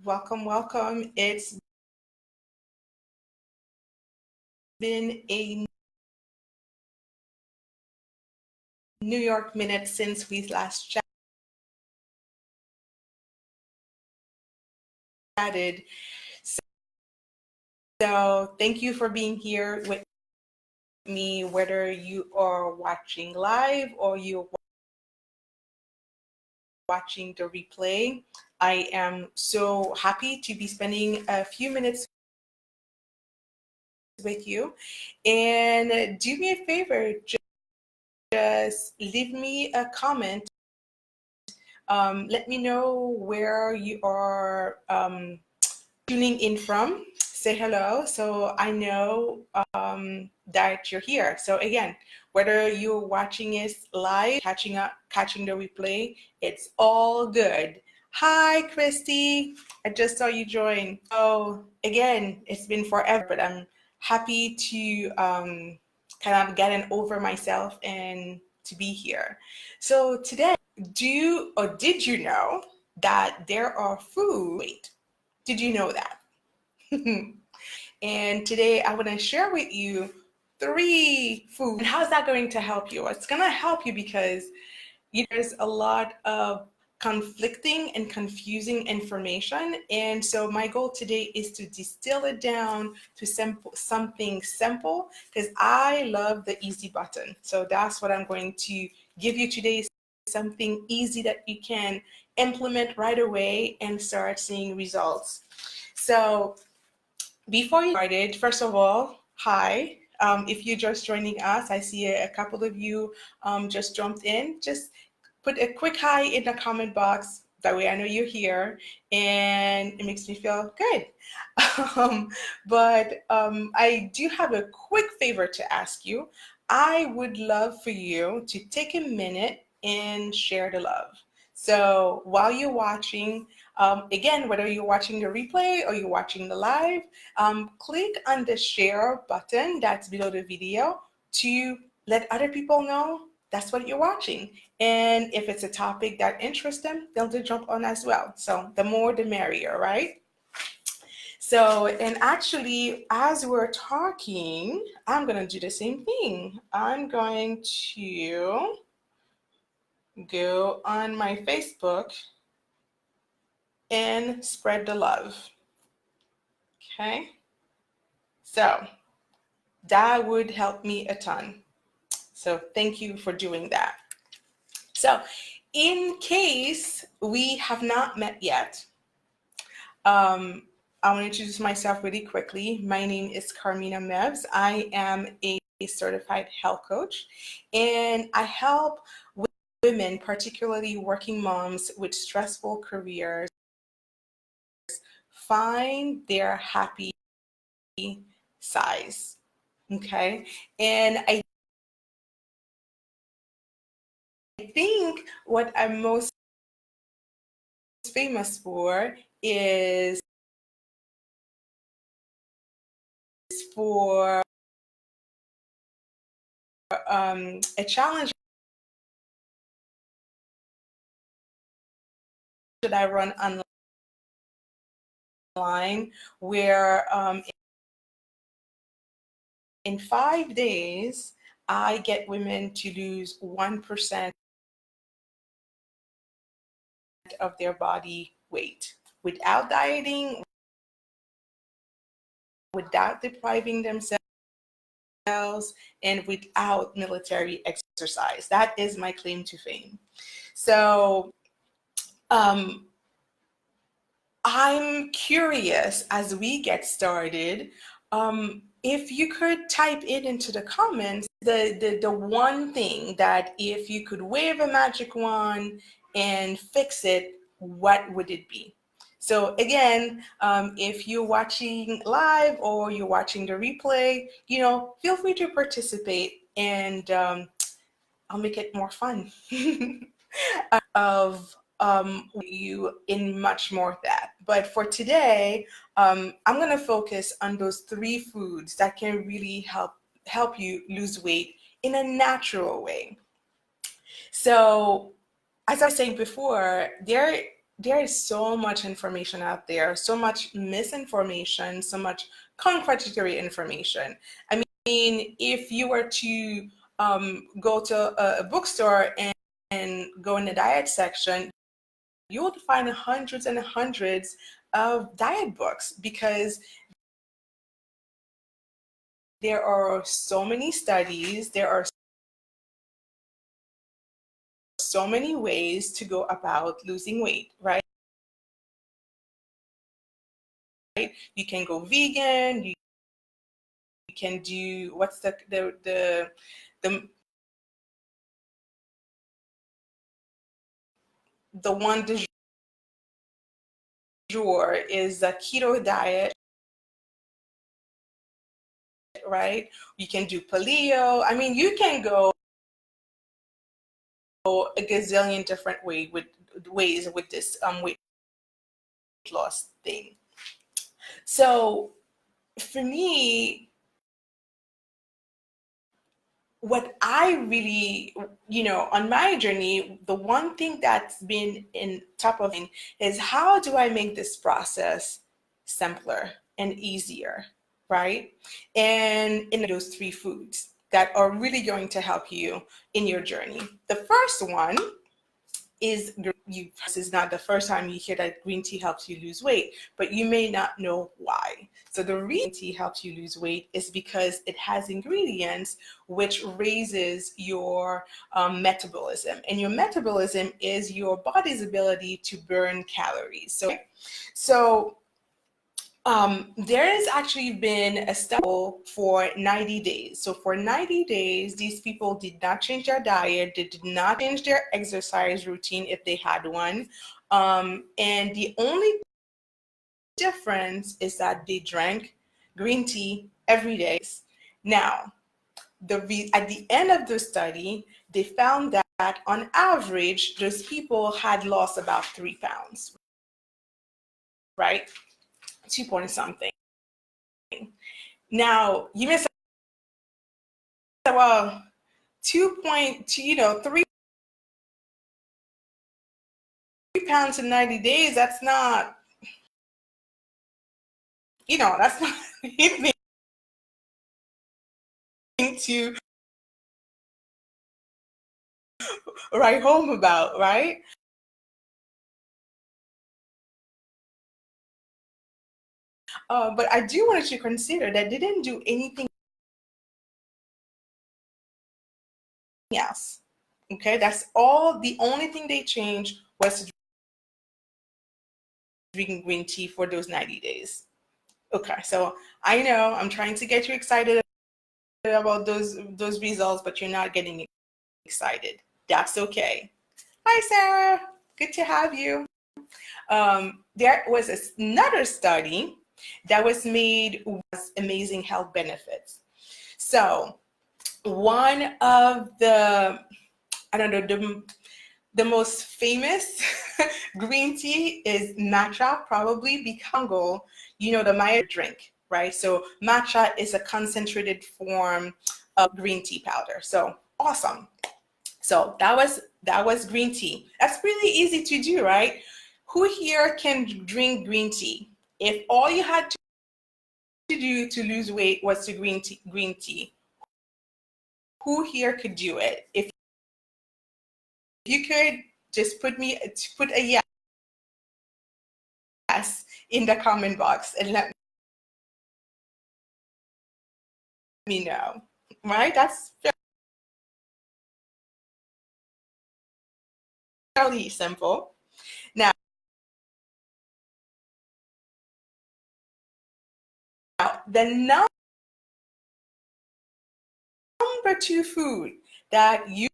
Welcome, welcome. It's been a New York minute since we last chatted. So thank you for being here with me, whether you are watching live or you're watching the replay. I am so happy to be spending a few minutes with you. And do me a favor, just leave me a comment. Let me know where you are tuning in from. Say hello so I know that you're here. So again, whether you're watching it live, catching the replay, it's all good. Hi, Christy. I just saw you join. So again, it's been forever, but I'm happy to kind of getting over myself and to be here. So today, did you know that there are food? Wait, did you know that? And today I want to share with you three foods. And how's that going to help you? It's going to help you because there's a lot of conflicting and confusing information. And so my goal today is to distill it down to something simple because I love the easy button. So that's what I'm going to give you today, something easy that you can implement right away and start seeing results. So before you started, first of all, hi. If you're just joining us, I see a couple of you just jumped in. Just put a quick hi in the comment box. That way I know you're here and it makes me feel good. Um, but I do have a quick favor to ask you. I would love for you to take a minute and share the love. So while you're watching, again, whether you're watching the replay or you're watching the live, click on the share button that's below the video to let other people know that's what you're watching. And if it's a topic that interests them, they'll jump on as well. So the more the merrier, right? So, and actually, as we're talking, I'm going to do the same thing. I'm going to go on my Facebook and spread the love. Okay? So that would help me a ton. So thank you for doing that. So in case we have not met yet, I want to introduce myself really quickly. My name is Carmina Mebs. I am a certified health coach, and I help women, particularly working moms with stressful careers, find their happy size. Okay, and I think what I'm most famous for is for a challenge that I run online where in 5 days, I get women to lose 1% of their body weight without dieting, without depriving themselves, and without military exercise. That is my claim to fame. So um, I'm curious as we get started, if you could type it into the comments, the one thing that if you could wave a magic wand and fix it, what would it be? So again, if you're watching live or you're watching the replay, feel free to participate and I'll make it more fun. Of you in much more of that. But for today, I'm going to focus on those three foods that can really help you lose weight in a natural way. So as I was saying before, there there is so much information out there, so much misinformation, so much contradictory information. I mean, if you were to go to a bookstore and go in the diet section, you would find hundreds and hundreds of diet books because there are so many studies, there are so many ways to go about losing weight, right? You can go vegan, you can do, what's the one du jour is the keto diet, right? You can do paleo. I mean, you can go a gazillion different ways with this weight loss thing. So for me, what I really, on my journey, the one thing that's been in top of mind is how do I make this process simpler and easier, right? And in those three foods that are really going to help you in your journey. The first one is this is not the first time you hear that green tea helps you lose weight, but you may not know why. So the reason tea helps you lose weight is because it has ingredients which raises your metabolism, and your metabolism is your body's ability to burn calories. So there has actually been a study for 90 days. So for 90 days, these people did not change their diet. They did not change their exercise routine if they had one. And the only difference is that they drank green tea every day. Now, at the end of the study, they found that on average, those people had lost about 3 pounds, right? 2 point something. Now, you may say, well, 2.2, 3 pounds in 90 days, that's not, that's not anything to write home about, right? But I do want you to consider that they didn't do anything else. Okay, that's all. The only thing they changed was drinking green tea for those 90 days. Okay, so I know I'm trying to get you excited about those results, but you're not getting excited. That's okay. Hi, Sarah. Good to have you. There was another study that was made with amazing health benefits. So one of the, I don't know, the most famous green tea is matcha, probably because the Maya drink, right? So matcha is a concentrated form of green tea powder. So awesome. So that was green tea. That's really easy to do, right? Who here can drink green tea? If all you had to do to lose weight was to green tea, who here could do it? If you could, just put a yes in the comment box and let me know, right? That's fairly simple. Now, the number 2 food that you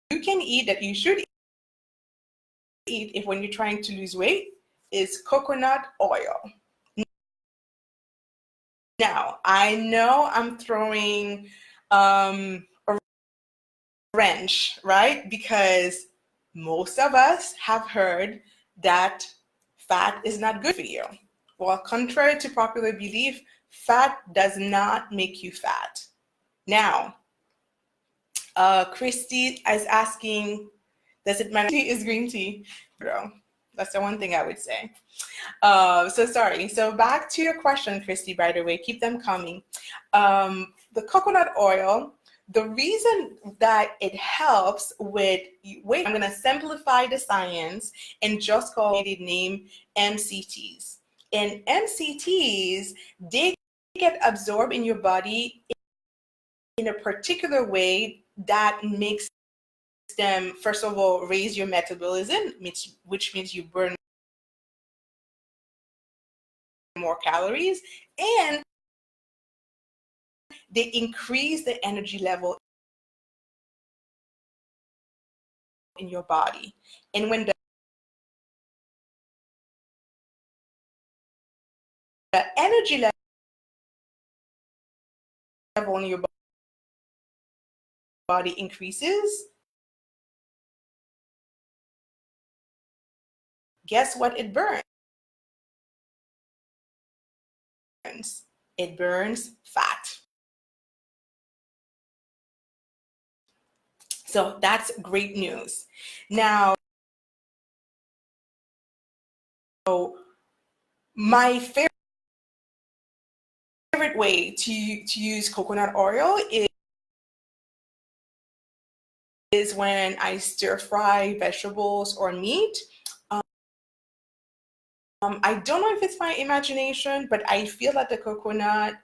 can eat, that you should eat if when you're trying to lose weight, is coconut oil. Now, I know I'm throwing a wrench, right? Because most of us have heard that fat is not good for you. Well, contrary to popular belief, fat does not make you fat. Now, Christy is asking Does it matter? Tea is green tea, bro. That's the one thing I would say. So sorry. So back to your question, Christy, by the way, keep them coming. The coconut oil, the reason that it helps with weight, I'm going to simplify the science and just call it name MCTs. And MCTs, they get absorbed in your body in a particular way that makes them, first of all, raise your metabolism, which means you burn more calories, and they increase the energy level in your body. And when the energy level in your body increases, guess what it burns? It burns fat. So that's great news. Now, my favorite way to use coconut oil is when I stir fry vegetables or meat. I don't know if it's my imagination, but I feel that the coconut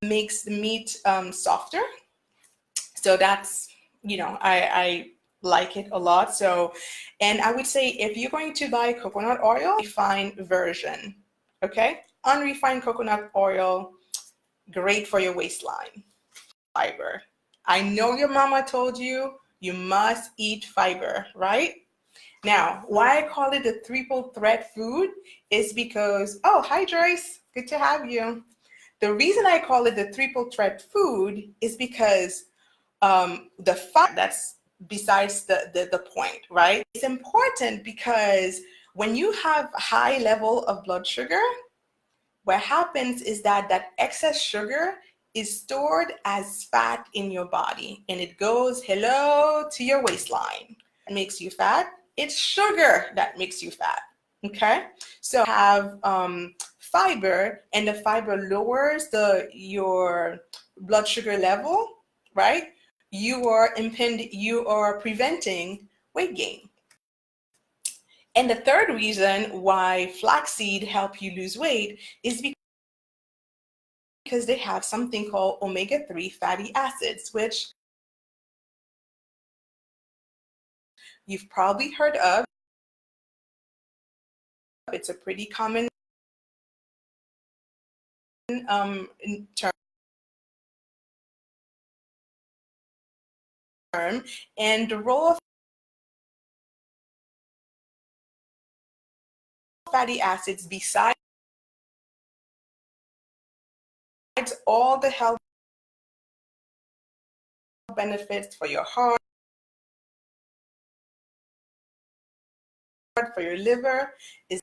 makes the meat softer. So that's, I like it a lot. So, and I would say if you're going to buy coconut oil, refined version, okay? Unrefined coconut oil, great for your waistline. Fiber. I know your mama told you must eat fiber, right? Now, why I call it the triple threat food is because, oh, hi Joyce, good to have you. The reason I call it the triple threat food is because the fat, that's besides the point, right? It's important because when you have high level of blood sugar, what happens is that excess sugar is stored as fat in your body, and it goes hello to your waistline. It makes you fat. It's sugar that makes you fat. Okay, so have fiber, and the fiber lowers your blood sugar level, right? You are preventing weight gain. And the third reason why flaxseed help you lose weight is because they have something called omega-3 fatty acids, which you've probably heard of. It's a pretty common term. And the role of fatty acids, besides all the health benefits for your heart, for your liver, is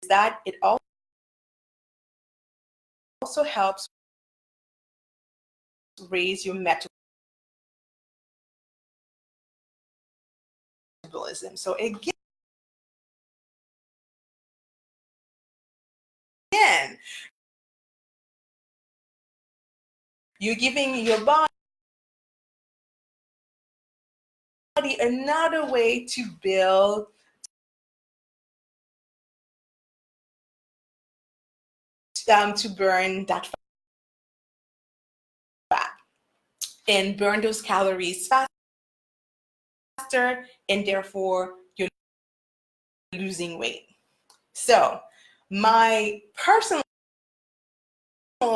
that it also helps raise your metabolism. So again, you're giving your body another way to build to burn that fat and burn those calories faster, and therefore you're losing weight. So my personal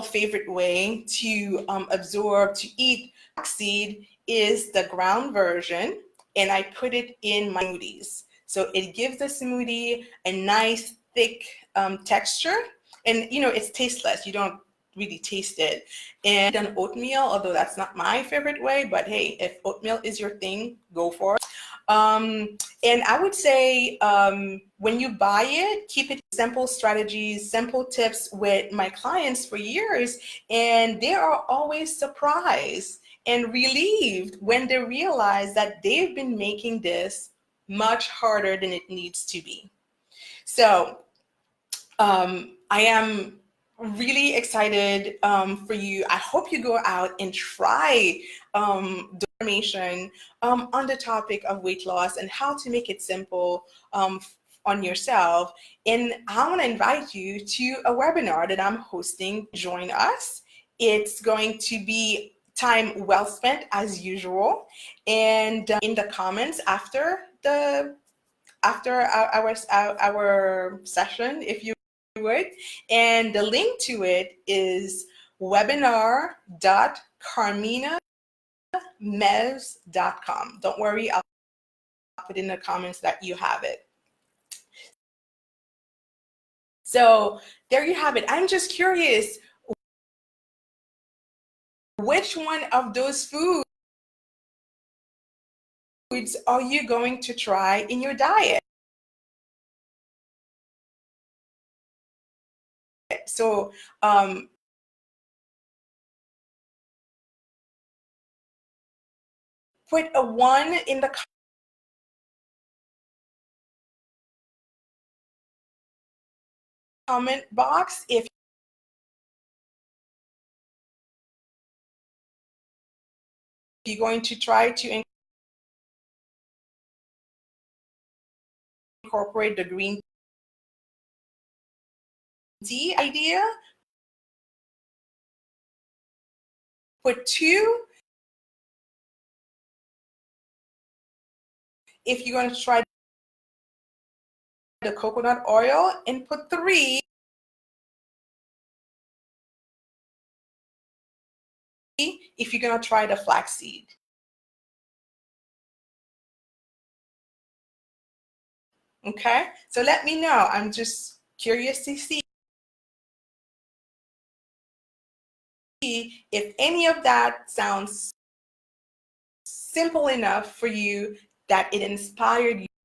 favorite way to eat flaxseed is the ground version, and I put it in my smoothies. So it gives the smoothie a nice thick texture, and it's tasteless. You don't really taste it. And an oatmeal, although that's not my favorite way, but hey, if oatmeal is your thing, go for it. And I would say when you buy it, keep it simple strategies, simple tips with my clients for years, and they are always surprised and relieved when they realize that they've been making this much harder than it needs to be. So I am really excited for you. I hope you go out and try the information on the topic of weight loss and how to make it simple on yourself. And I want to invite you to a webinar that I'm hosting. Join us. It's going to be time well spent as usual. And in the comments after our session, if you would, and the link to it is webinar.carminamez.com. Don't worry, I'll put in the comments that you have it. So there you have it. I'm just curious, which one of those foods are you going to try in your diet? So put a 1 in the comment box if you're going to try to incorporate the green tea idea. Put 2 if you're going to try the coconut oil, and put 3 if you're going to try the flaxseed. Okay, so let me know. I'm just curious to see if any of that sounds simple enough for you that it inspired